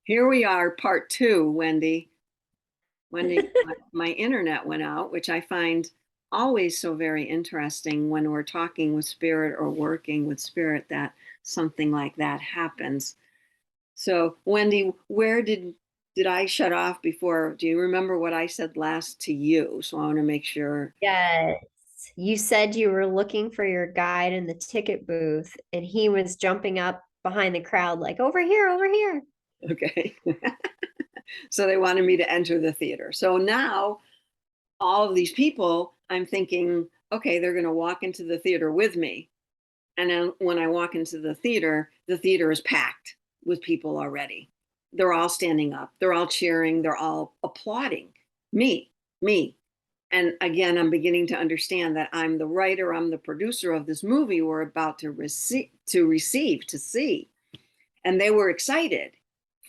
Here we are, part two, Wendy. Wendy, my internet went out, which I find always so very interesting when we're talking with spirit or working with spirit that something like that happens. So, Wendy, where did I shut off before? Do you remember what I said last to you? So I want to make sure. Yes. You said you were looking for your guide in the ticket booth, and he was jumping up behind the crowd, like, over here, over here. Okay. So they wanted me to enter the theater. So now all of these people, I'm thinking, okay, they're going to walk into the theater with me. And then when I walk into the theater is packed with people already. They're all standing up, they're all cheering, they're all applauding me, me. And again, I'm beginning to understand that I'm the writer, I'm the producer of this movie we're about to see. And they were excited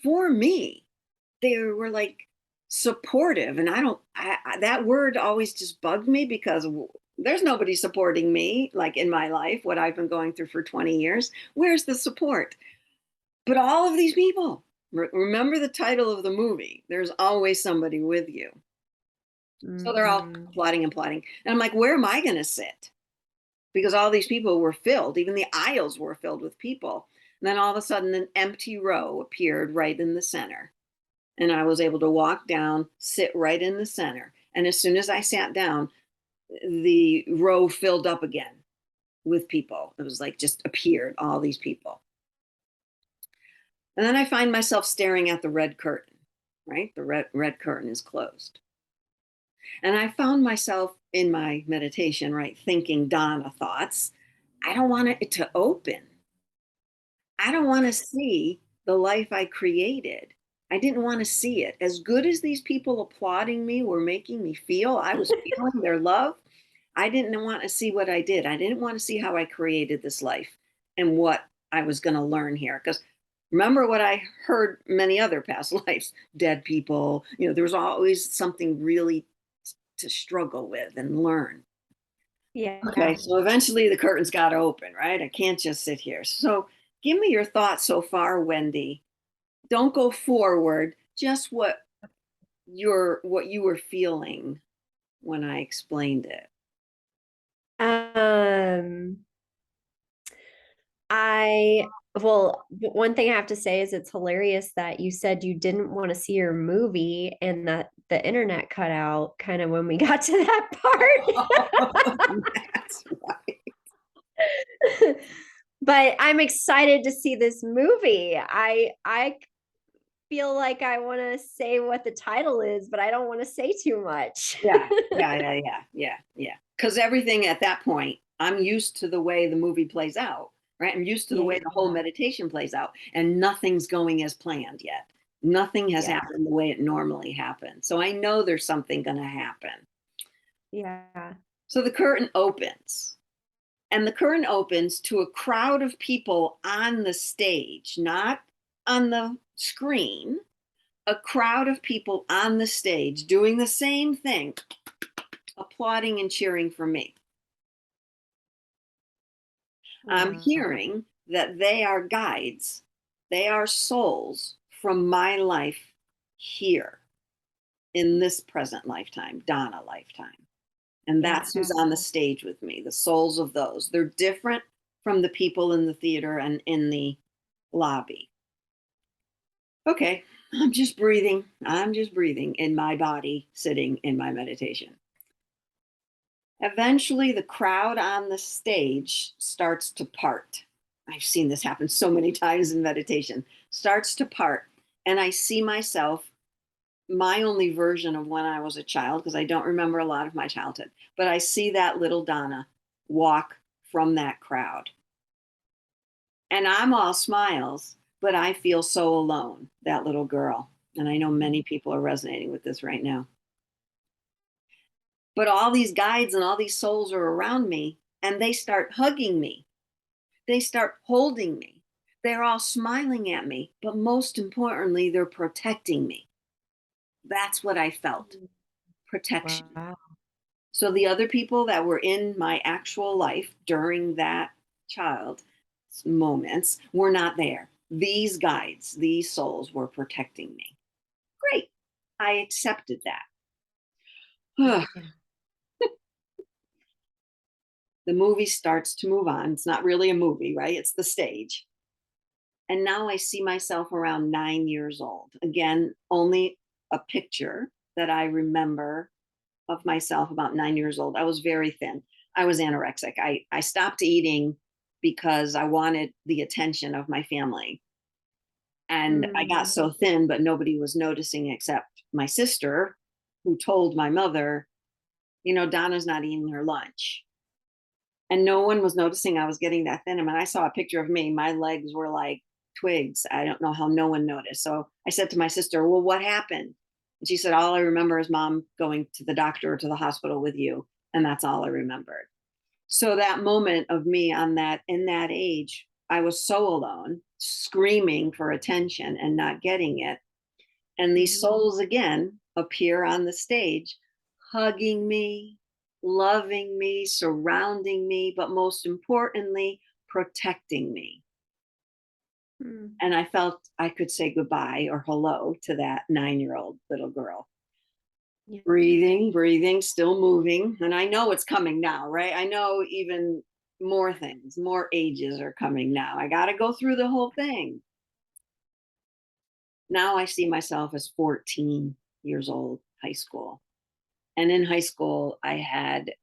for me. They were like supportive. And that word always just bugged me because there's nobody supporting me, like in my life, what I've been going through for 20 years. Where's the support? But all of these people, remember the title of the movie, there's always somebody with you. So they're all Mhm. plotting and plotting. And I'm like, where am I going to sit? Because all these people were filled, even the aisles were filled with people. And then all of a sudden, an empty row appeared right in the center. And I was able to walk down, sit right in the center. And as soon as I sat down, the row filled up again with people. It was like just appeared, all these people. And then I find myself staring at the red curtain, right? The red curtain is closed. And I found myself in my meditation, right, thinking Donna thoughts. I don't want it to open. I don't want to see the life I created. I didn't want to see it. As good as these people applauding me were making me feel, I was feeling their love. I didn't want to see what I did. I didn't want to see how I created this life and what I was going to learn here. Because remember what I heard many other past lives, dead people, there was always something really to struggle with and learn. Okay, Yeah. so eventually the curtains got to open, right? I can't just sit here. So give me your thoughts so far, Wendy. Don't go forward, just what you were feeling when I explained it. Um, one thing I have to say is it's hilarious that you said you didn't want to see your movie and that the internet cut out kind of when we got to that That's right. part. But I'm excited to see this movie. I feel like I want to say what the title is, but I don't want to say too much. Yeah. Because everything at that point, I'm used to the way the movie plays out, right? I'm used to the way Yeah. the whole meditation plays out, and nothing's going as planned yet. Nothing has Yeah. happened the way it normally happens. So I know there's something going to happen. Yeah. So the curtain opens, and the curtain opens to a crowd of people on the stage, not on the screen, a crowd of people on the stage doing the same thing, applauding and cheering for me. I'm Wow. hearing that they are guides, they are souls from my life here in this present lifetime, Donna lifetime. And that's who's Yeah. on the stage with me, the souls of those. They're different from the people in the theater and in the lobby. Okay, I'm just breathing. I'm just breathing in my body, sitting in my meditation. Eventually, the crowd on the stage starts to part. I've seen this happen so many times in meditation, starts to part. And I see myself, my only version of when I was a child, because I don't remember a lot of my childhood, but I see that little Donna walk from that crowd. And I'm all smiles, but I feel so alone, that little girl. And I know many people are resonating with this right now. But all these guides and all these souls are around me, and they start hugging me. They start holding me. They're all smiling at me, but most importantly, they're protecting me. That's what I felt, protection. Wow. So the other people that were in my actual life during that child moments were not there. These guides, these souls were protecting me. Great. I accepted that. Yeah. The movie starts to move on. It's not really a movie, right? It's the stage. And now I see myself around 9 years old. Again, only a picture that I remember of myself about 9 years old. I was very thin. I was anorexic. I stopped eating because I wanted the attention of my family. And I got Mm, so thin, but nobody was noticing except my sister, who told my mother, Donna's not eating her lunch. And no one was noticing I was getting that thin. And when I saw a picture of me, my legs were like twigs. I don't know how no one noticed. So I said to my sister, well, what happened? And she said, all I remember is mom going to the doctor or to the hospital with you. And that's all I remembered. So that moment of me on that in that age, I was so alone, screaming for attention and not getting it. And these mhm, souls again appear on the stage, hugging me, loving me, surrounding me, but most importantly, protecting me. mm. And I felt I could say goodbye or hello to that 9-year-old little girl. Yeah. Breathing, breathing, still moving. And I know it's coming now, right? I know even more things, more ages are coming now. I got to go through the whole thing. Now I see myself as 14 years old, high school. And in high school, I had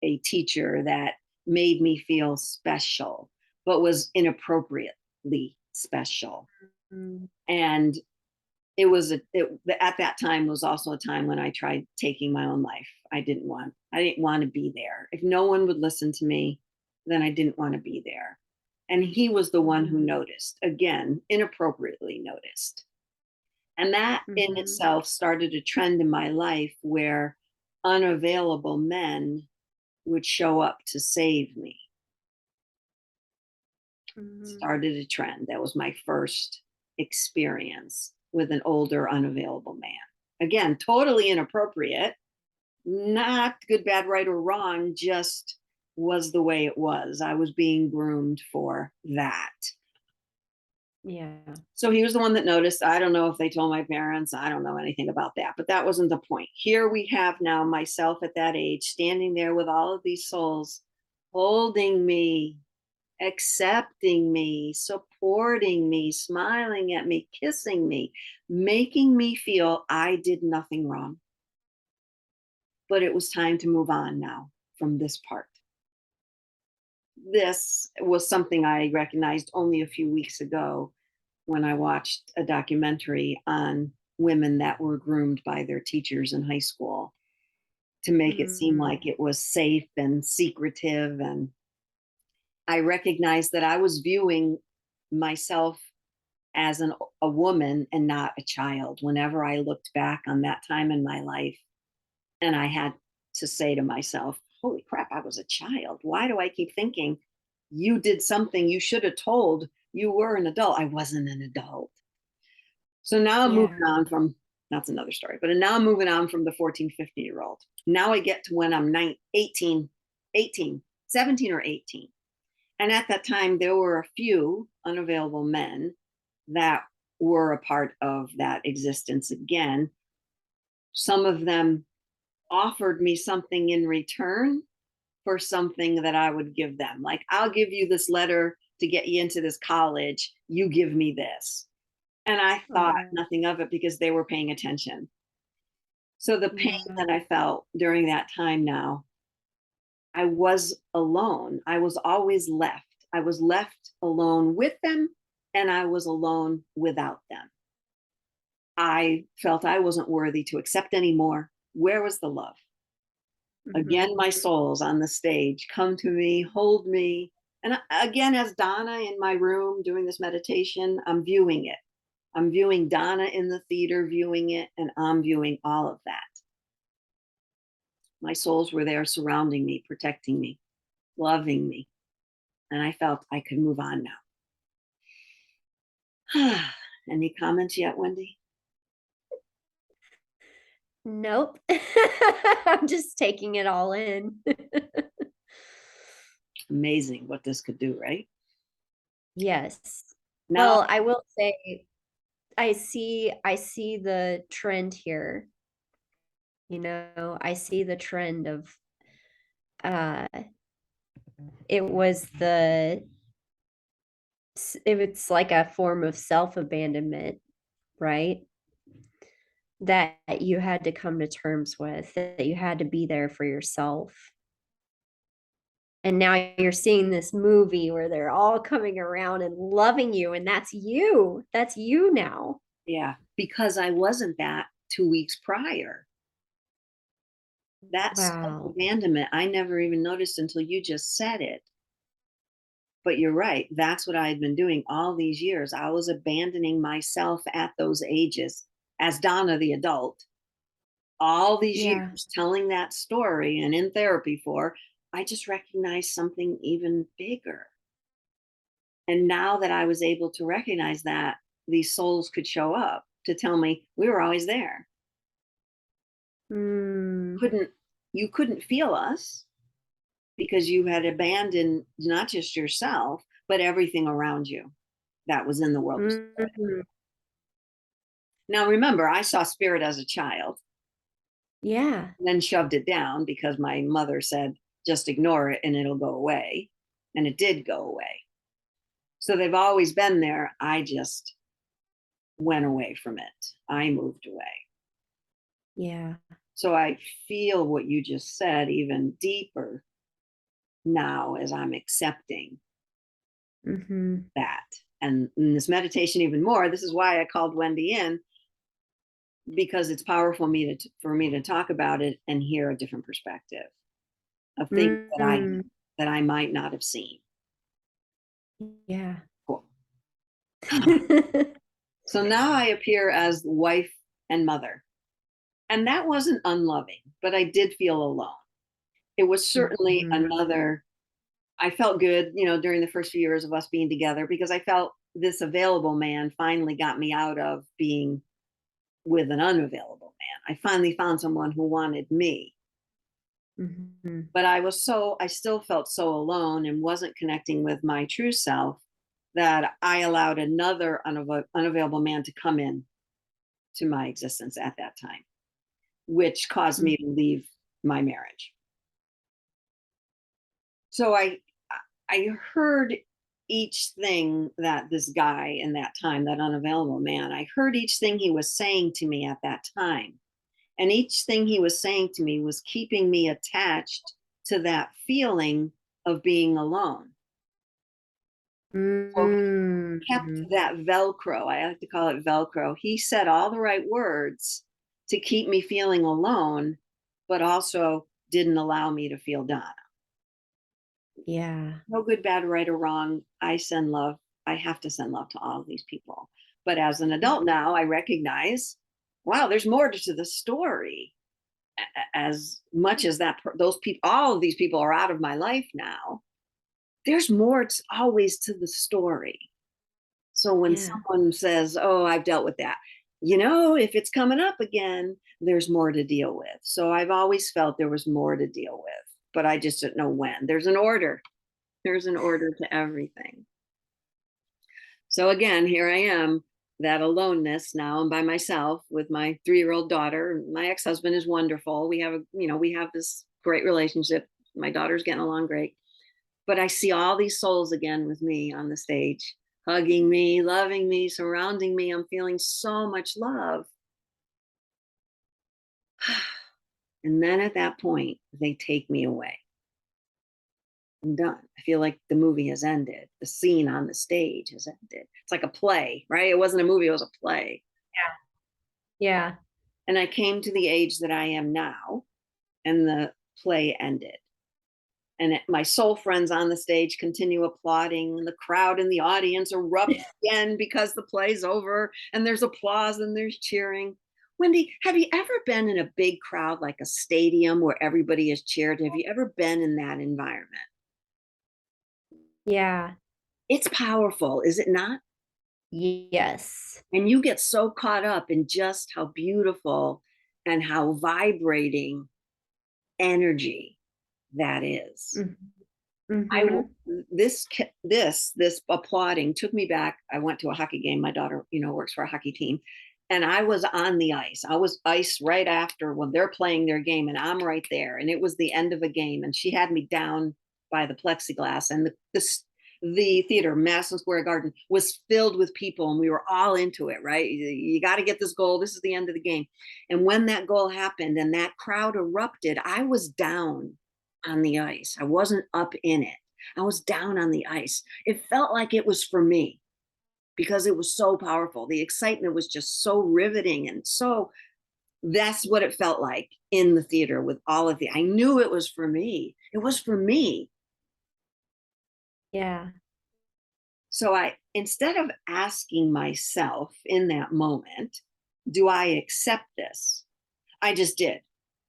a teacher that made me feel special, but was inappropriately special. Mm, And at that time was also a time when I tried taking my own life. I didn't want to be there. If no one would listen to me, then I didn't want to be there. And he was the one who mhm, noticed, again, inappropriately noticed. And that in mhm, itself started a trend in my life where unavailable men would show up to save me. mhm. Started a trend. That was my first experience with an older, unavailable man. Again, totally inappropriate, not good, bad, right, or wrong, just was the way it was. I was being groomed for that. Yeah. So he was the one that noticed. I don't know if they told my parents. I don't know anything about that, but that wasn't the point. Here we have now myself at that age standing there with all of these souls holding me, accepting me, supporting me, smiling at me, kissing me, making me feel I did nothing wrong. But it was time to move on now from this part. This was something I recognized only a few weeks ago when I watched a documentary on women that were groomed by their teachers in high school to make it seem like Mm, it was safe and secretive. And I recognized that I was viewing myself as a woman and not a child whenever I looked back on that time in my life. And I had to say to myself, holy crap, I was a child. Why do I keep thinking you did something you should have told you were an adult? I wasn't an adult. So now I'm moving yeah. on from that's another story, but now I'm moving on from the 14, 15-year old. Now I get to when I'm 18, 17 or 18. And at that time, there were a few unavailable men that were a part of that existence again. Some of them offered me something in return for something that I would give them. Like, I'll give you this letter to get you into this college. You give me this. And I thought Oh, nothing of it because they were paying attention. So the pain yeah. that I felt during that time now, I was alone. I was always left. I was left alone with them and I was alone without them. I felt I wasn't worthy to accept anymore. Where was the love? Again, Mhm, my souls on the stage come to me, hold me. And again, as Donna in my room doing this meditation, I'm viewing it. I'm viewing Donna in the theater, viewing it, and I'm viewing all of that. My souls were there surrounding me, protecting me, loving me. And I felt I could move on now. Any comments yet, Wendy? nope. I'm just taking it all in. Amazing what this could do, right? Yes. Now, Well, I will say I see the trend here, I see the trend of uh it was it's like a form of self-abandonment, right? That you had to come to terms with, that you had to be there for yourself. And now you're seeing this movie where they're all coming around and loving you, and that's you. That's you now. yeah, because I wasn't that 2 weeks prior. That Wow. self-abandonment, I never even noticed until you just said it. But you're right. That's what I had been doing all these years. I was abandoning myself at those ages as Donna the adult. All these Yeah. years telling that story and in therapy for, I just recognized something even bigger. And now that I was able to recognize that, these souls could show up to tell me we were always there. Mm, Couldn't you couldn't feel us because you had abandoned not just yourself, but everything around you that was in the world of spirit. mhm. Now remember, I saw spirit as a child, Yeah. and then shoved it down because my mother said, just ignore it and it'll go away. And it did go away. So they've always been there. I just went away from it. I moved away. Yeah. So I feel what you just said even deeper now as I'm accepting Mhm. that. And in this meditation, even more, this is why I called Wendy in, because it's powerful for me to talk about it and hear a different perspective of things Mm. that I might not have seen. Yeah. Cool. So now I appear as wife and mother. And that wasn't unloving, but I did feel alone. It was certainly Mhm. another, I felt good, during the first few years of us being together because I felt this available man finally got me out of being with an unavailable man. I finally found someone who wanted me. Mhm. But I still felt so alone and wasn't connecting with my true self that I allowed another unavailable man to come in to my existence at that time, which caused Mm. me to leave my marriage. So I heard each thing that this guy in that time, that unavailable man, I heard each thing he was saying to me at that time. And each thing he was saying to me was keeping me attached to that feeling of being alone. So he kept Mm. that Velcro. I like to call it Velcro. He said all the right words to keep me feeling alone, but also didn't allow me to feel done. Yeah. No good, bad, right, or wrong. I send love. I have to send love to all of these people. But as an adult now, I recognize, wow, there's more to the story. As much as those people, all of these people are out of my life now. There's more always to the story. So when Yeah. someone says, "Oh, I've dealt with that," if it's coming up again, there's more to deal with. So I've always felt there was more to deal with, but I just didn't know when. There's an order. There's an order to everything. So again, here I am, that aloneness now. I'm by myself with my 3-year-old daughter. My ex-husband is wonderful. We have this great relationship. My daughter's getting along great. But I see all these souls again with me on the stage, hugging me, loving me, surrounding me. I'm feeling so much love. And then at that point, they take me away. I'm done. I feel like the movie has ended. The scene on the stage has ended. It's like a play, right? It wasn't a movie, it was a play. Yeah. And I came to the age that I am now, and the play ended. And my soul friends on the stage continue applauding, and the crowd in the audience erupts again because the play's over, and there's applause and there's cheering. Wendy, have you ever been in a big crowd like a stadium where everybody is cheered? Have you ever been in that environment? Yeah. It's powerful, is it not? Yes. And you get so caught up in just how beautiful and how vibrating energy that is. Mhm. I will, Mhm. this applauding took me back. I went to a hockey game. My daughter, works for a hockey team, and I was on the ice. I was ice right after when they're playing their game, and I'm right there. And it was the end of a game, and she had me down by the plexiglass, and the theater, Madison Square Garden, was filled with people, and we were all into it. Right, you got to get this goal. This is the end of the game, and when that goal happened and that crowd erupted, I was down on the ice. I wasn't up in it. I was down on the ice. It felt like it was for me because it was so powerful. The excitement was just so riveting. And so that's what it felt like in the theater with all of the, I knew it was for me. It was for me. Yeah. So instead of asking myself in that moment, do I accept this? I just did.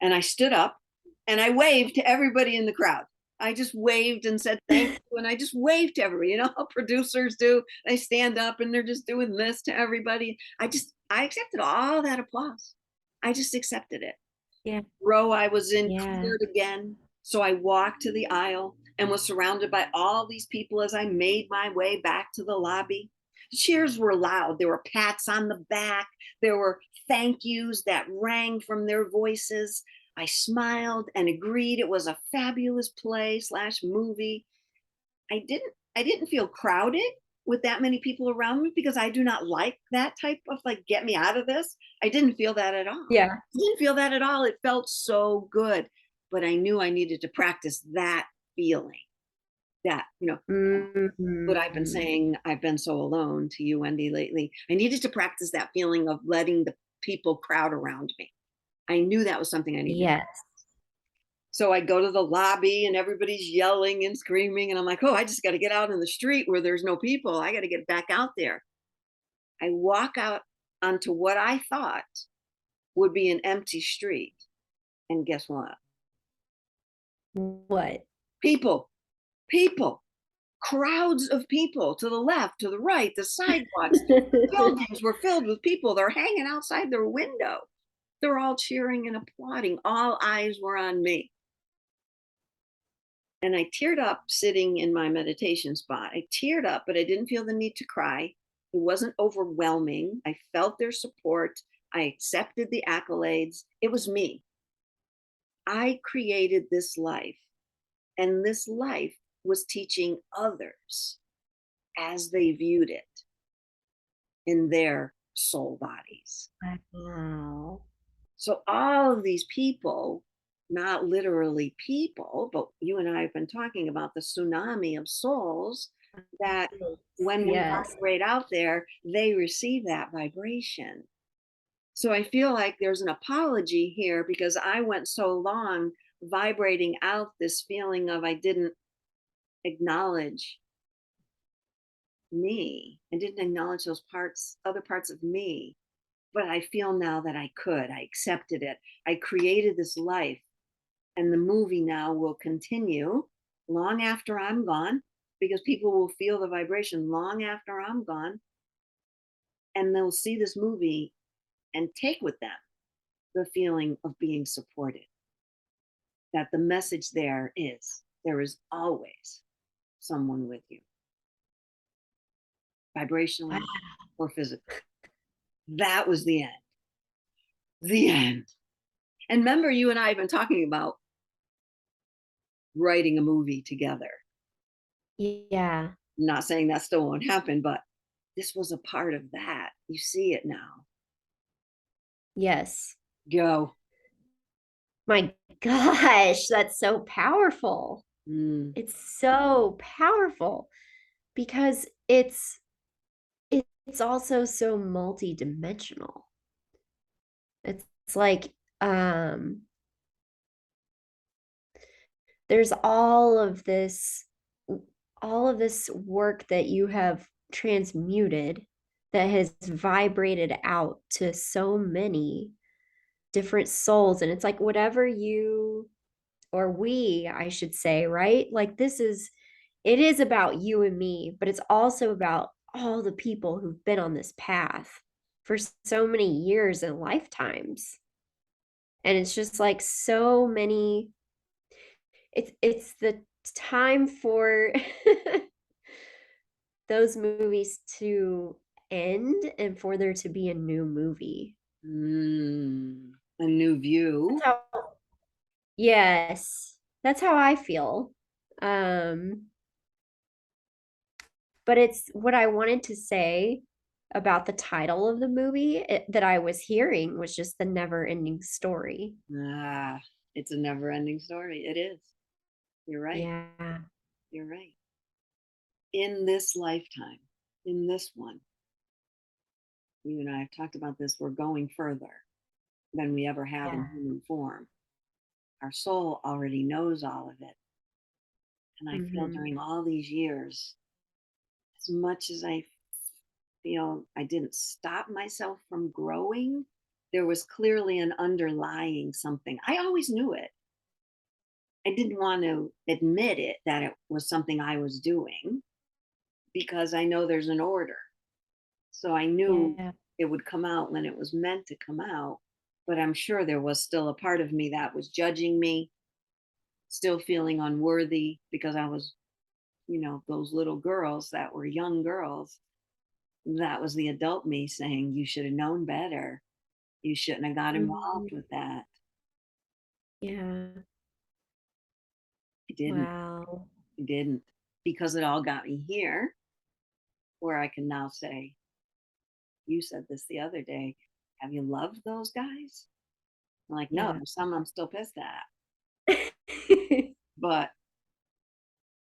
And I stood up and I waved to everybody in the crowd. I just waved and said thank you. And I just waved to everybody. You know how producers do? They stand up and they're just doing this to everybody. I accepted all that applause. I just accepted it. Yeah. Row I was in Yeah. cleared again. So I walked to the aisle and was surrounded by all these people as I made my way back to the lobby. The cheers were loud. There were pats on the back. There were thank yous that rang from their voices. I smiled and agreed it was a fabulous play slash movie. I didn't feel crowded with that many people around me because I do not like that type of like get me out of this. I didn't feel that at all. Yeah. I didn't feel that at all. It felt so good. But I knew I needed to practice that feeling. That, what I've been Mhm. saying, I've been so alone to you, Wendy, lately. I needed to practice that feeling of letting the people crowd around me. I knew that was something I needed. Yes. So I go to the lobby and everybody's yelling and screaming. And I'm like, oh, I just got to get out in the street where there's no people. I got to get back out there. I walk out onto what I thought would be an empty street. And guess what? What? People, people, crowds of people to the left, to the right, the sidewalks, buildings were filled with people. They're hanging outside their window. They're all cheering and applauding. All eyes were on me. And I teared up sitting in my meditation spot. I teared up, but I didn't feel the need to cry. It wasn't overwhelming. I felt their support. I accepted the accolades. It was me. I created this life, and this life was teaching others as they viewed it in their soul bodies. Wow. So all of these people, not literally people, but you and I have been talking about the tsunami of souls that when we Yes. vibrate out there, they receive that vibration. So I feel like there's an apology here because I went so long vibrating out this feeling of I didn't acknowledge me. I didn't acknowledge those parts, other parts of me. But I feel now that I could. I accepted it. I created this life. And the movie now will continue long after I'm gone because people will feel the vibration long after I'm gone. And they'll see this movie and take with them the feeling of being supported. That the message there is always someone with you, Wow. vibrationally or physically. That was the end. The end. And remember, you and I have been talking about writing a movie together. Yeah. I'm not saying that still won't happen, but this was a part of that. You see it now. Yes. Go. My gosh, that's so powerful. Mm, It's so powerful because it's also so multidimensional. It's like there's all of this work that you have transmuted that has vibrated out to so many different souls, and it's like whatever you or we, I should say, right? Like it is about you and me, but it's also about all the people who've been on this path for so many years and lifetimes. And it's just like so many it's time for those movies to end and for there to be a new movie. A new view. That's how Yes, that's how I feel. Um, but it's what I wanted to say about the title of the movie that I was hearing was just the never-ending story. Ah, it's a never ending story. It is. You're right. Yeah, You're right. In this lifetime, in this one, you and I have talked about this, we're going further than we ever have in yeah. human form. Our soul already knows all of it. And I feel Mhm. during all these years, as much as I feel I didn't stop myself from growing, there was clearly an underlying something. I always knew it. I didn't want to admit it that it was something I was doing because I know there's an order. So I knew Yeah. it would come out when it was meant to come out. But I'm sure there was still a part of me that was judging me, still feeling unworthy because I was, those little girls that were young girls. That was the adult me saying, you should have known better. You shouldn't have got Mhm. involved with that. Yeah. I didn't. Wow. I didn't. Because it all got me here where I can now say, you said this the other day. Have you loved those guys? I'm like, no, Yeah. there's some I'm still pissed at. But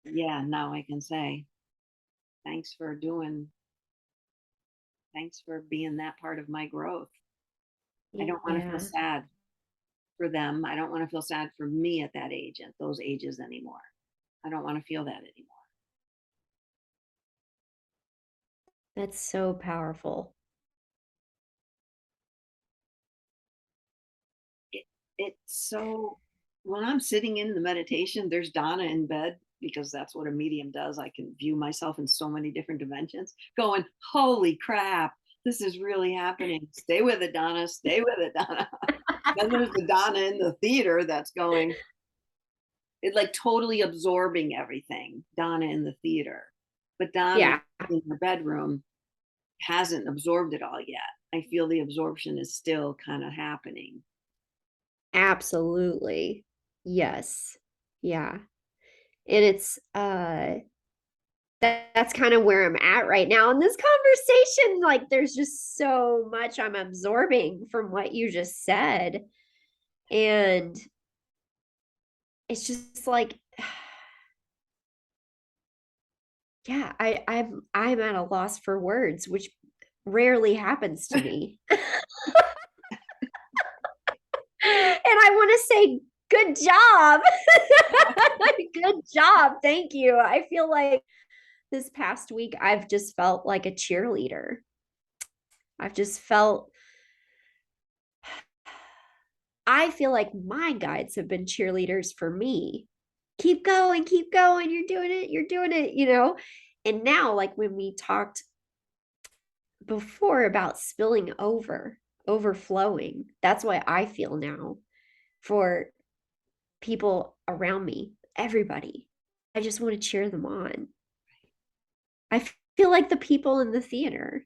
yeah, now I can say, thanks for doing, thanks for being that part of my growth. I don't want to feel Yeah. sad for them. I don't want to feel sad for me at that age, at those ages anymore. I don't want to feel that anymore. That's so powerful. it, it's so when I'm sitting in the meditation, there's Donna in bed because that's what a medium does. I can view myself in so many different dimensions, going, holy crap, this is really happening. Stay with it, Donna. Stay with it, Donna. Then there's the Donna in the theater that's going, it like totally absorbing everything, Donna in the theater. But Donna Yeah, in her bedroom hasn't absorbed it all yet. I feel the absorption is still kind of happening. absolutely. Yes. Yeah. And it's that's kind of where I'm at right now in this conversation. Like there's just so much I'm absorbing from what you just said. And it's just like yeah, I'm at a loss for words, which rarely happens to me. And I want to say good job. Good job. Thank you. I feel like this past week I've just felt like a cheerleader. I've just felt I feel like my guides have been cheerleaders for me. Keep going, you're doing it, you know? And now, like when we talked before about spilling over, overflowing, that's what I feel now for people around me, everybody. I just want to cheer them on. I feel like the people in the theater.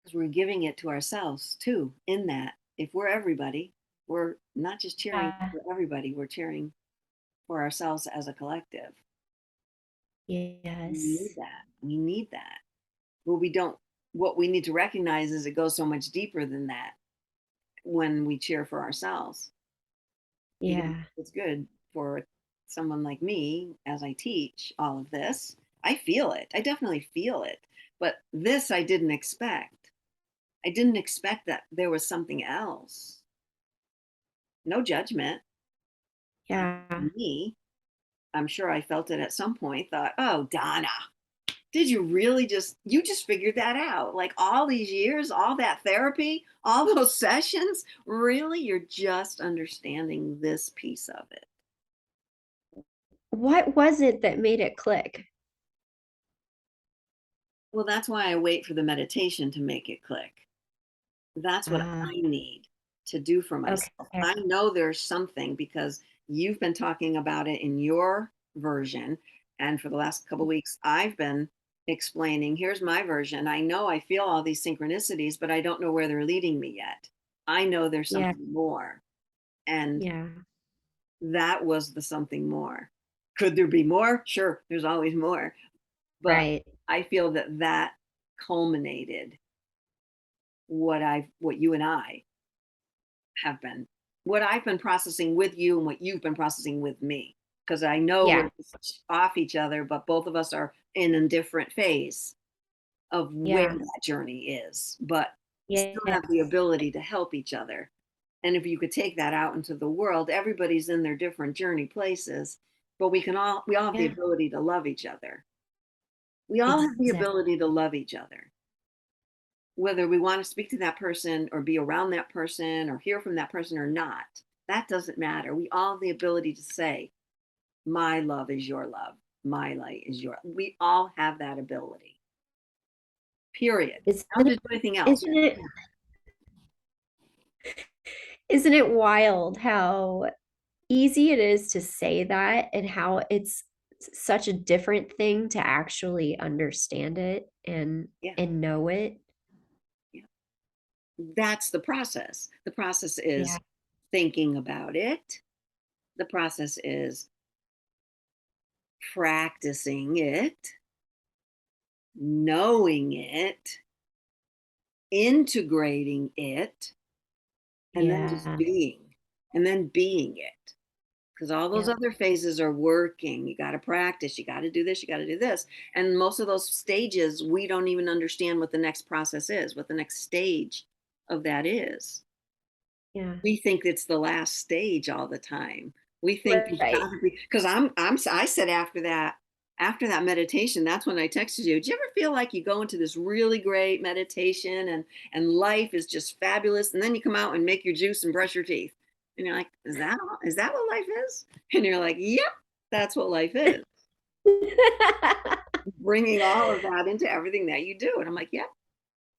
Because we're giving it to ourselves too, in that if we're everybody, we're not just cheering Yeah. for everybody, we're cheering for ourselves as a collective. We need Yes. that. We need that. But we don't, what we need to recognize is it goes so much deeper than that when we cheer for ourselves. Even if Yeah. it's good for someone like me as I teach all of this. I feel it. I definitely feel it. But this I didn't expect. I didn't expect that there was something else. No judgment. Yeah. Me, I'm sure I felt it at some point, thought, oh, Donna, did you just figured that out? Like all these years, all that therapy, all those sessions, really? You're just understanding this piece of it. What was it that made it click? Well, that's why I wait for the meditation to make it click. That's what Ah, I need to do for myself. okay. I know there's something because You've been talking about it in your version. And for the last couple of weeks, I've been explaining, here's my version. I know I feel all these synchronicities, but I don't know where they're leading me yet. I know there's Yeah. something more. And Yeah. that was the something more. Could there be more? Sure, there's always more. But Right. I feel that that culminated what you and I have been, what I've been processing with you and what you've been processing with me. Because I know we're Yeah. off each other, but both of us are in a different phase of where Yeah. that journey is, but still have the Yes. ability to help each other. And if you could take that out into the world, everybody's in their different journey places, but we all have the Yeah. ability to love each other. We all have the Exactly. ability to love each other, whether we want to speak to that person or be around that person or hear from that person or not. That doesn't matter. We all have the ability to say, my love is your love, my light is your. We all have that ability. Period. Isn't I don't it, have to do anything else. isn't it, isn't it wild how easy it is to say that and how it's such a different thing to actually understand it Yeah, and know it? yeah. That's the process. The process is Yeah. thinking about it. The process is practicing it, knowing it, integrating it, and then just Yeah. being, and then being it. Because all those Yeah. other phases are working. You got to practice. You got to do this. You got to do this. And most of those stages, we don't even understand what the next process is, what the next stage of that is. Yeah. We think it's the last stage all the time. We think there's got Right. to be, because I said after that meditation, that's when I texted you. Do you ever feel like you go into this really great meditation and life is just fabulous, and then you come out and make your juice and brush your teeth, and you're like, is that what life is? And you're like, yep, that's what life is. Bringing all of that into everything that you do, and I'm like, yep,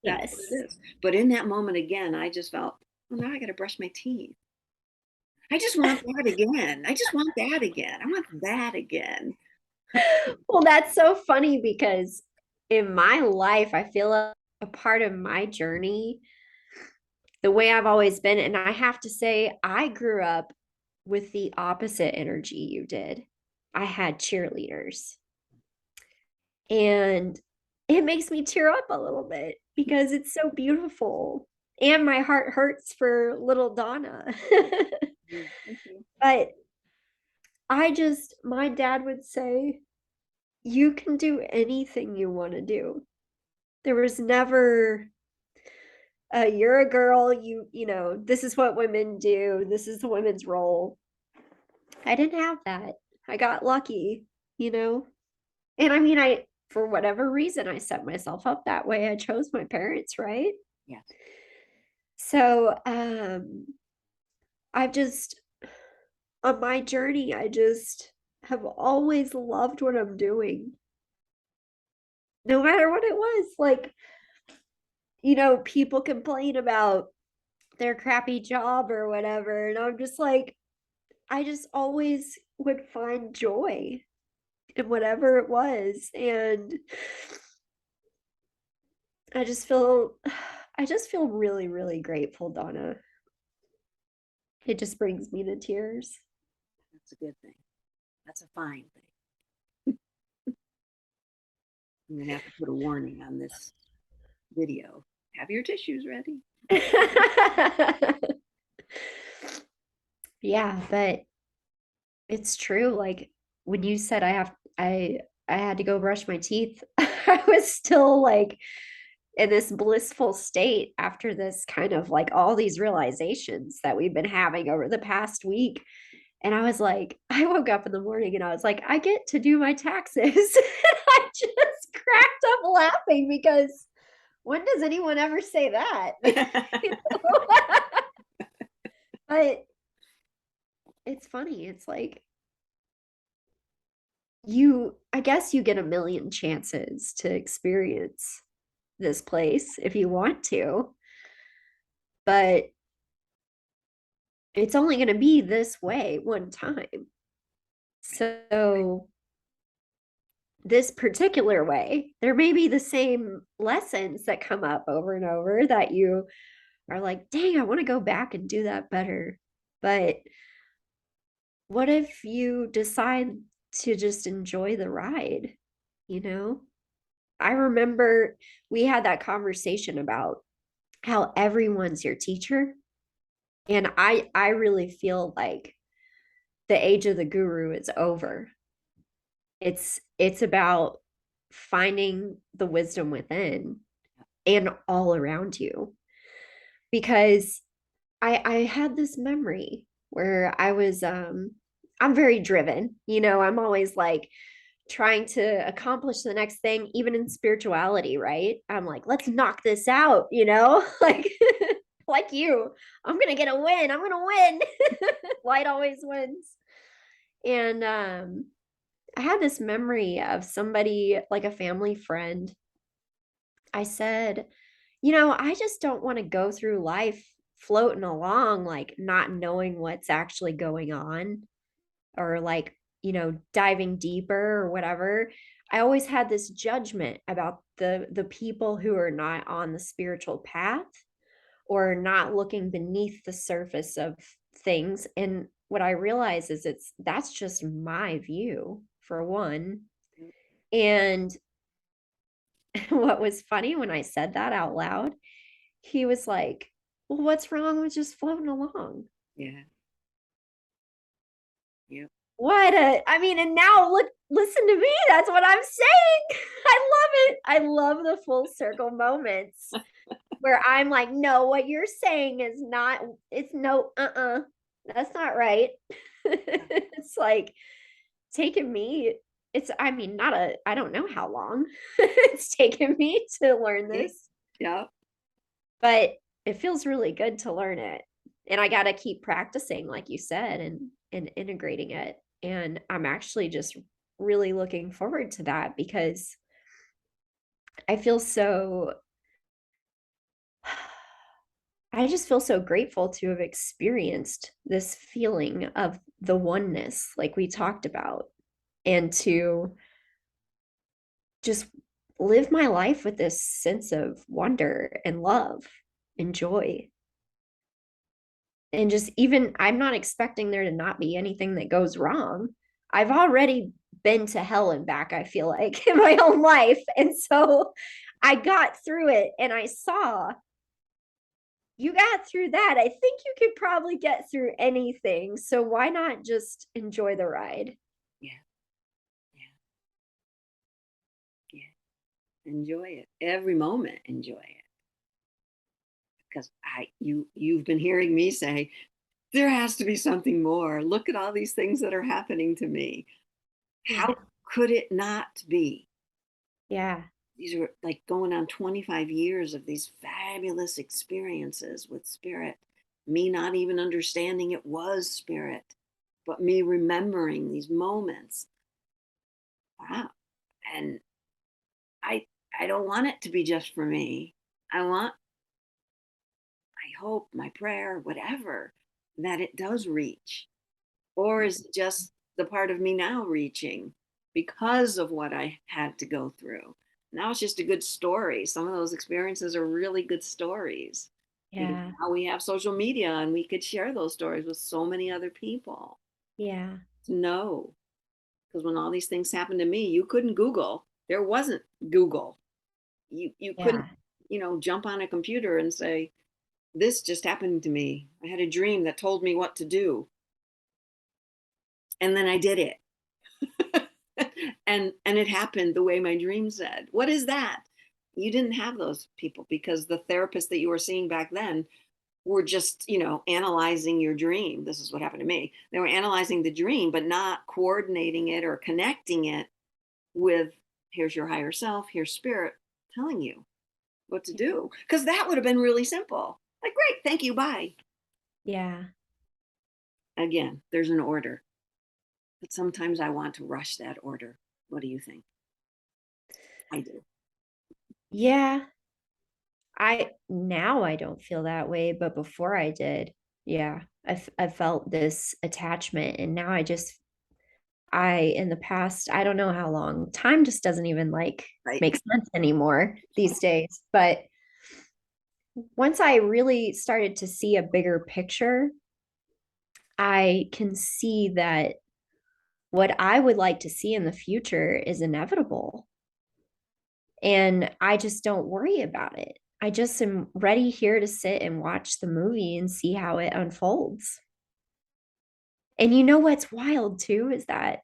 that's what it Yes. is. But in that moment again, I just felt, well, now I got to brush my teeth. I just want that again. I just want that again. I want that again. Well, that's so funny because in my life, I feel like a part of my journey, the way I've always been, and I have to say, I grew up with the opposite energy you did. I had cheerleaders, and it makes me tear up a little bit because it's so beautiful. And my heart hurts for little Donna. Thank you. But my dad would say, you can do anything you want to do. There was never you're a girl, this is what women do, this is the women's role. I didn't have that. I got lucky, you know. And I mean, I for whatever reason I set myself up that way. I chose my parents, right? Yes. So I've just on my journey, I just have always loved what I'm doing, no matter what it was. Like, people complain about their crappy job or whatever. And I'm just like, I just always would find joy in whatever it was. And I just feel I just feel really, really grateful, Donna. It just brings me to tears. That's a good thing. That's a fine thing. I'm going to have to put a warning on this video. Have your tissues ready. Yeah, but it's true. Like when you said I had to go brush my teeth, I was still like in this blissful state after this kind of like all these realizations that we've been having over the past week. And I was like, I woke up in the morning and I was like, I get to do my taxes. I just cracked up laughing because when does anyone ever say that? But it's funny. It's like I guess you get a million chances to experience this place if you want to, but it's only going to be this way one time. So this particular way, there may be the same lessons that come up over and over that you are like, dang, I want to go back and do that better. But what if you decide to just enjoy the ride? You know, I remember we had that conversation about how everyone's your teacher. And I really feel like the age of the guru is over. It's about finding the wisdom within and all around you. Because I had this memory where I'm very driven. I'm always like trying to accomplish the next thing, even in spirituality, right? I'm like, let's knock this out, like like you. I'm gonna get a win. I'm gonna win. Light always wins. And I had this memory of somebody, like a family friend. I said, I just don't want to go through life floating along, like not knowing what's actually going on, or like, diving deeper or whatever. I always had this judgment about the people who are not on the spiritual path or not looking beneath the surface of things. And what I realize is that's just my view, for one. And what was funny when I said that out loud, he was like, well, what's wrong with just floating along? Yeah. Yep. I mean, and now look, listen to me. That's what I'm saying. I love it. I love the full circle moments where I'm like, no, what you're saying is not, it's no, that's not right. It's like taken me, I mean, I don't know how long it's taken me to learn this, Yeah. but it feels really good to learn it. And I got to keep practicing, like you said, and integrating it. And I'm actually just really looking forward to that because I feel so, I just feel so grateful to have experienced this feeling of the oneness, like we talked about, and to just live my life with this sense of wonder and love and joy. And just even, I'm not expecting there to not be anything that goes wrong. I've already been to hell and back, I feel like, in my own life. And so I got through it and I saw you got through that. I think you could probably get through anything. So why not just enjoy the ride? Yeah. Yeah. Yeah. Enjoy it. Every moment, enjoy it. Because you've been hearing me say, there has to be something more. Look at all these things that are happening to me. Yeah. How could it not be? Yeah. These are like going on 25 years of these fabulous experiences with spirit. Me not even understanding it was spirit, but me remembering these moments. Wow. And I I don't want it to be just for me. I want, I hope, my prayer, whatever, that it does reach. Or is it just the part of me now reaching because of what I had to go through? Now it's just a good story. Some of those experiences are really good stories. Yeah. Now we have social media and we could share those stories with so many other people Yeah. to know. Because when all these things happened to me, you couldn't Google. There wasn't Google. You couldn't, Yeah. jump on a computer and say, this just happened to me. I had a dream that told me what to do. And then I did it. And it happened the way my dream said. What is that? You didn't have those people because the therapists that you were seeing back then were just, analyzing your dream. This is what happened to me. They were analyzing the dream, but not coordinating it or connecting it with, here's your higher self, here's spirit telling you what to do. Because that would have been really simple. Like, great, thank you, bye. Yeah. Again, there's an order. But sometimes I want to rush that order. What do you think? I do. Yeah. I don't feel that way, but before I did. Yeah. I felt this attachment, and now in the past, I don't know how long, time just doesn't even like Right. make sense anymore these days. But once I really started to see a bigger picture, I can see that what I would like to see in the future is inevitable. And I just don't worry about it. I just am ready here to sit and watch the movie and see how it unfolds. And you know what's wild too is that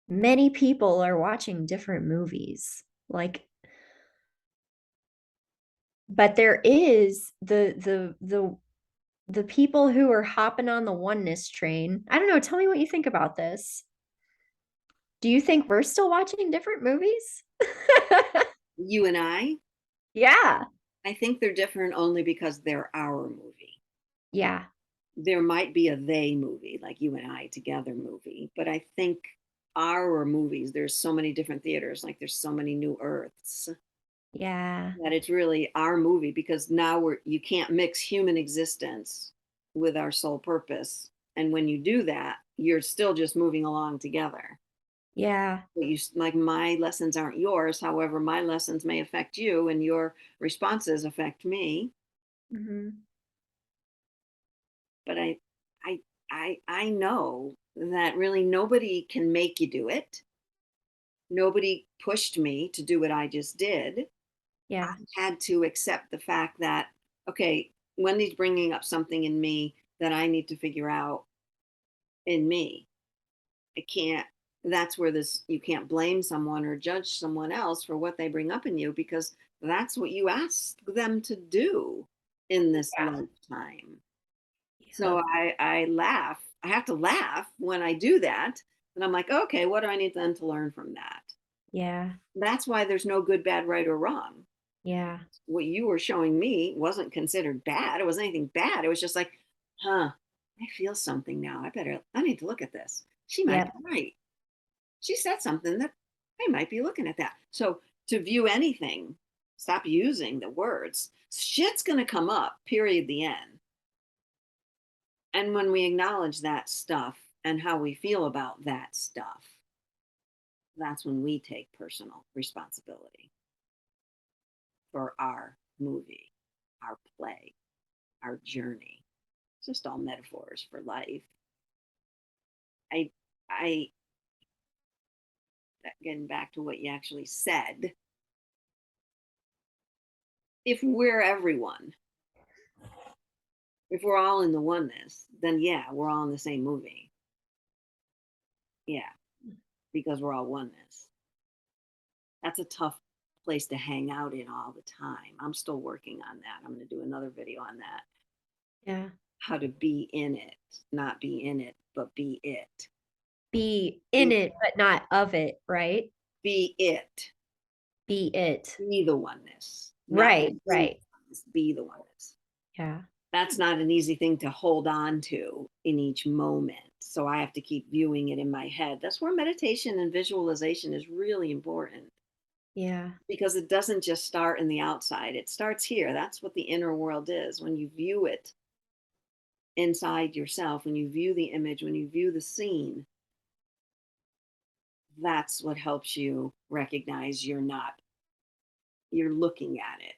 many people are watching different movies. Like, but there is the people who are hopping on the oneness train. I don't know, tell me what you think about this. Do you think we're still watching different movies? You and Yeah. I think they're different only because they're our movie. Yeah. There might be a they movie, like you and I together movie, but I think our movies, there's so many different theaters, like there's so many new earths, Yeah. that it's really our movie because now you can't mix human existence with our sole purpose. And when you do that, you're still just moving along together. Yeah. But you like my lessons aren't yours. However, my lessons may affect you and your responses affect me. Hmm. But I I know that really nobody can make you do it. Nobody pushed me to do what I just did. I Yeah. had to accept the fact that, okay, Wendy's bringing up something in me that I need to figure out in me. I can't, that's where this, you can't blame someone or judge someone else for what they bring up in you because that's what you ask them to do in this Yeah. lifetime. So Yep. I laugh. I have to laugh when I do that. And I'm like, okay, what do I need then to learn from that? Yeah. That's why there's no good, bad, right, or wrong. Yeah. What you were showing me wasn't considered bad. It wasn't anything bad. It was just like, huh, I feel something now. I need to look at this. She might be Yep. right. She said something that I might be looking at that. So to view anything, stop using the words. Shit's going to come up, period, the end. And when we acknowledge that stuff and how we feel about that stuff, that's when we take personal responsibility for our movie, our play, our journey. It's just all metaphors for life. I, I, getting back to what you actually said, if we're everyone, if we're all in the oneness, then yeah, we're all in the same movie. Yeah, because we're all oneness. That's a tough place to hang out in all the time. I'm still working on that. I'm going to do another video on that. Yeah. How to be in it, not be in it, but be it. Be in Be, it, but not of it, right? be it. Be it. Be the oneness, not Right. be in Right. the oneness, be the oneness. Yeah. That's not an easy thing to hold on to in each moment. So I have to keep viewing it in my head. That's where meditation and visualization is really important Yeah. because it doesn't just start in the outside, it starts here. That's what the inner world is. When you view it inside yourself, when you view the image, when you view the scene, that's what helps you recognize you're looking at it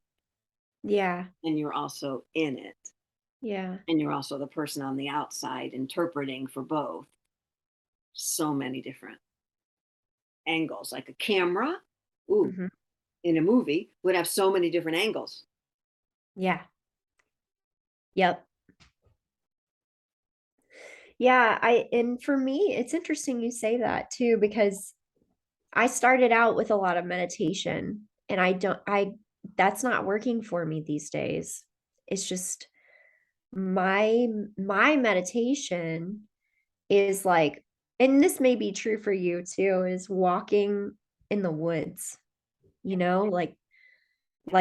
Yeah. and you're also in it. Yeah. And you're also the person on the outside interpreting for both. So many different angles. Like a camera, ooh, Hmm. in a movie would have so many different angles. Yeah. Yep. Yeah, and for me, it's interesting you say that too, because I started out with a lot of meditation, and that's not working for me these days. It's just my meditation is like, and this may be true for you too, is walking in the woods, like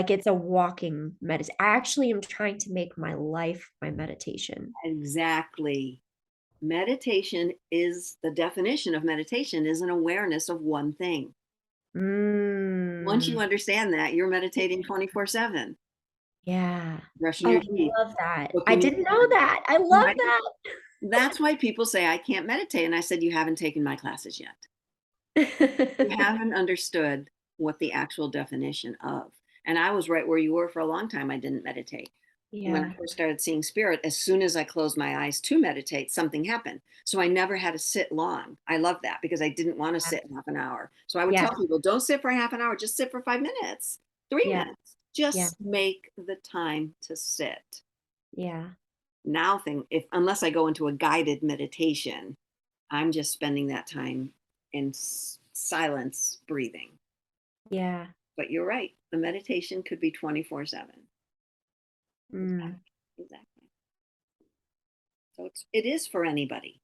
it's a walking meditation. I actually am trying to make my life my meditation. Exactly. Meditation is the definition of meditation is an awareness of one thing. Once you Mm, understand that, you're meditating 24/7. Yeah. brushing Oh, your I teeth, love that. I cooking your didn't know dinner. that. I love Right? That's why people say I can't meditate. And I said, you haven't taken my classes yet. You that. haven't understood what the actual definition of. And I was right where you were for a long time. I didn't meditate. When I Yeah. first started seeing spirit, as soon as I closed my eyes to meditate, something happened. So I never had to sit long. I love that because I didn't want to sit half an hour. So I would tell Yes. people, don't sit for half an hour, just sit for 5 minutes, three Yeah. minutes. Yeah. Just make the time to sit. Yeah. Now, if unless I go into a guided meditation, I'm just spending that time in silence, breathing. Yeah. But you're right. The meditation could be 24/7. Mm. Exactly. Exactly. So it is for anybody.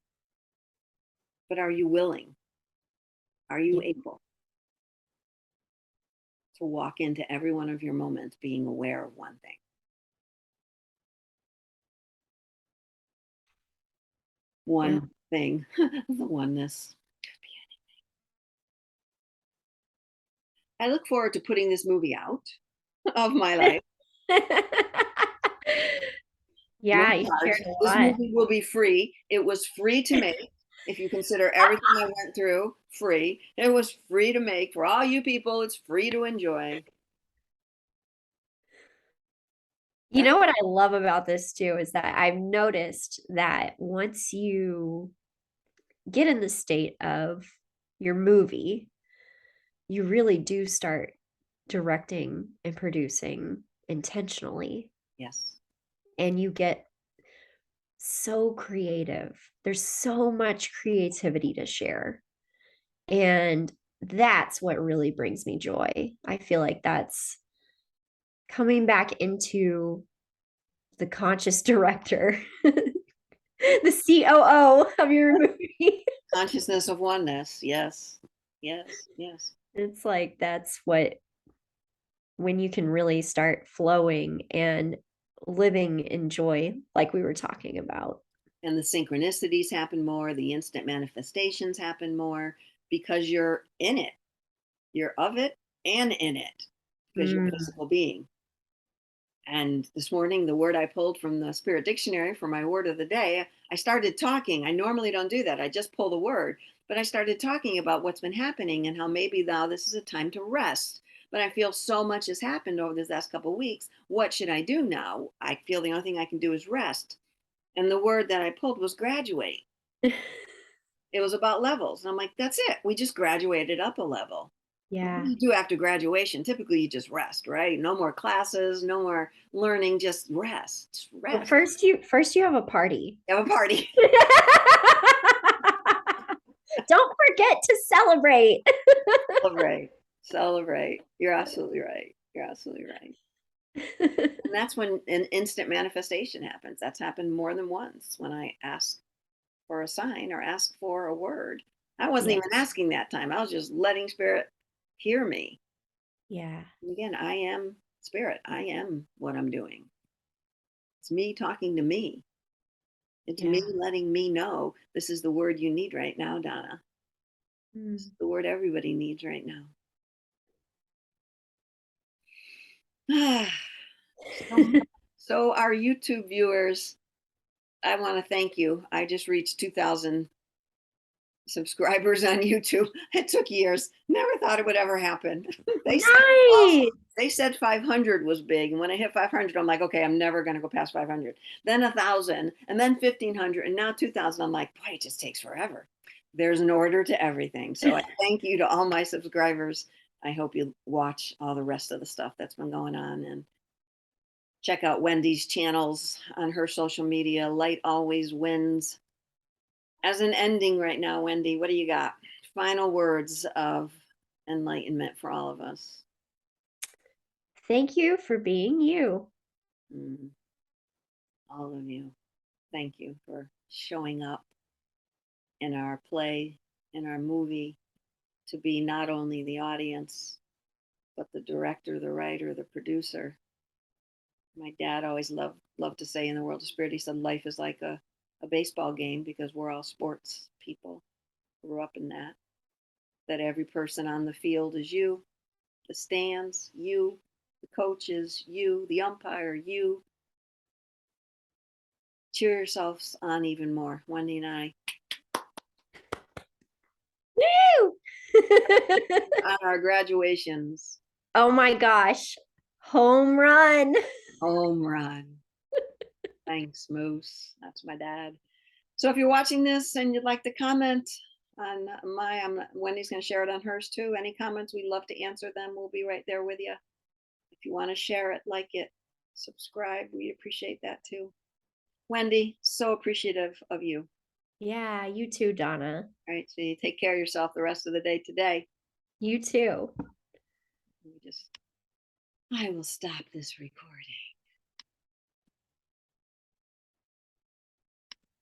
But are you willing? Are you Yeah. able to walk into every one of your moments being aware of one thing? Yeah. One thing, the oneness. I look forward to putting this movie out of my life. No Yeah, you charge. shared a This lot. movie will be free. It was free to make. If you consider everything I went through free, it was free to make for all you people. It's free to enjoy. You know what I love about this too is that I've noticed that once you get in the state of your movie, you really do start directing and producing intentionally, Yes. and you get so creative. There's so much creativity to share. And that's what really brings me joy. I feel like that's coming back into the conscious director, the COO of your movie. Consciousness of oneness. Yes. Yes. Yes. It's like that's what when you can really start flowing and living in joy, like we were talking about. And the synchronicities happen more, the instant manifestations happen more because you're in it. You're of it and in it because you're a Mm, physical being. And this morning, the word I pulled from the Spirit Dictionary for my word of the day, I started talking. I normally don't do that. I just pull the word, but I started talking about what's been happening and how maybe now this is a time to rest. But I feel so much has happened over this last couple of weeks. What should I do now? I feel the only thing I can do is rest. And the word that I pulled was graduate. It was about levels. And I'm like, that's it. We just graduated up a level. What do yeah. you do after graduation? Typically, you just rest, right? No more classes, no more learning, just rest. Just But rest. first you have a party. Have a party. Don't forget to celebrate. Celebrate. Celebrate. You're absolutely right. You're absolutely right. And that's when an instant manifestation happens. That's happened more than once when I ask for a sign or ask for a word. I wasn't Yeah. even asking that time. I was just letting spirit hear me. Yeah. And again, I am spirit. I am what I'm doing. It's me talking to me. It's me Yeah. letting me know this is the word you need right now, Donna. This Mm. is the word everybody needs right now. so, so, our YouTube viewers, I want to thank you. I just reached 2,000 subscribers on YouTube. It took years. Never thought it would ever happen. they said, oh, Nice. they said 500 was big, and when I hit 500, I'm like, okay, I'm never going to go past 500. Then 1,000, and then 1,500, and now 2,000. I'm like, boy, it just takes forever. There's an order to everything. So I thank you to all my subscribers. I hope you watch all the rest of the stuff that's been going on and check out Wendy's channels on her social media. Light always wins. As an ending right now, Wendy, what do you got? Final words of enlightenment for all of us. Thank you for being you. Mm, all of you. Thank you for showing up in our play, in our movie, to be not only the audience, but the director, the writer, the producer. My dad always loved to say in the world of spirit, he said life is like a baseball game because we're all sports people. Grew up in that. That every person on the field is you, the stands, you. the coaches, you, the umpire, you. Cheer yourselves on even more. Wendy and I Woo! on our graduations. Oh my gosh. Home run. Home run. Thanks, Moose. That's my dad. So if you're watching this and you'd like to comment on Wendy's going to share it on hers too. Any comments, we'd love to answer them. We'll be right there with you. If you want to share it, like it, subscribe, we appreciate that too. Wendy, so appreciative of you. Yeah, you too, Donna. All right, so you take care of yourself the rest of the day today. You too. I will stop this recording.